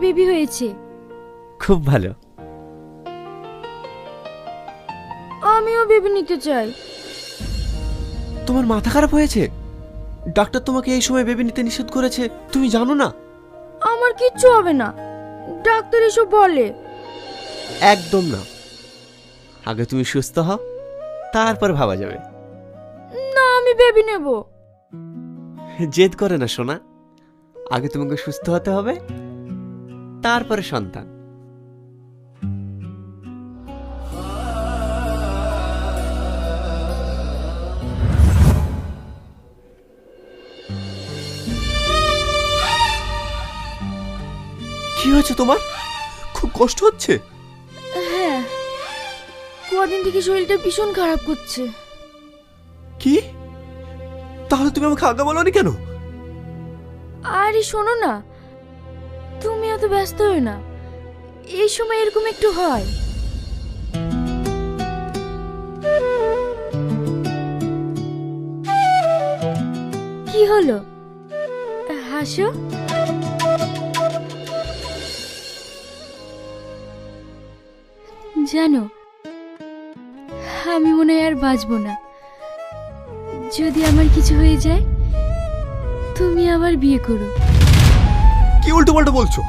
Baby হয়েছে। খুব ভালো। আমিও বেবি নিতে চাই। তোমার মাথা খারাপ হয়েছে? ডাক্তার তোমাকে এই সময় বেবি নিতে নিষেধ করেছে, তুমি জানো না? আমার কিচ্ছু হবে না, ডাক্তার এসব বলে। একদম না, আগে তুমি সুস্থ হও, তারপর ভাবা যাবে। না, আমি বেবি নেব। জেদ করে না সোনা, আগে তোমাকে সুস্থ হতে হবে, তারপরে সন্তান। কি হয়েছে তোমার? খুব কষ্ট হচ্ছে? হ্যাঁ, কদিন থেকে শরীরটা ভীষণ খারাপ করছে। কি? তাহলে তুমি আমাকে আগে বলোনি কেন? আরে শোনো না, তুমি এত ব্যস্ত হও না, এই সময় এরকম একটু হয়। কি হলো, হাসো। জানো, আমি মনে হয় আর বাঁচবো না। যদি আমার কিছু হয়ে যায়, তুমি আবার বিয়ে করো। কি উল্টো পাল্টা বলছো?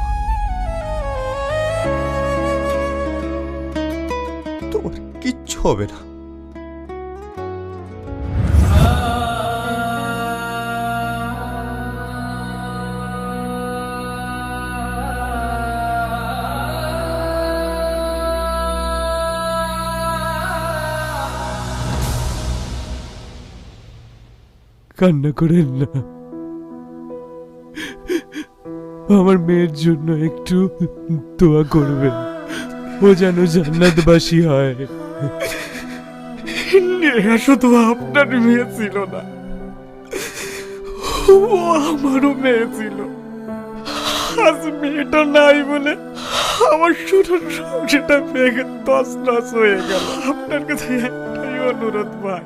তোমার কিচ্ছু হবে না। কান্না করেন না, আমার মেয়ের জন্য একটু দোয়া করবেন, ও যেন জান্নাতবাসী হয়। নেহা শুধু আপনার মেয়ে ছিল না, ও আমারও মেয়ে ছিল। আজ মেয়েটা নাই বলে আমার শুধু সংসারটা ভেঙে তছনছ হয়ে গেল। আপনার কাছে একটাই অনুরোধ ভাই,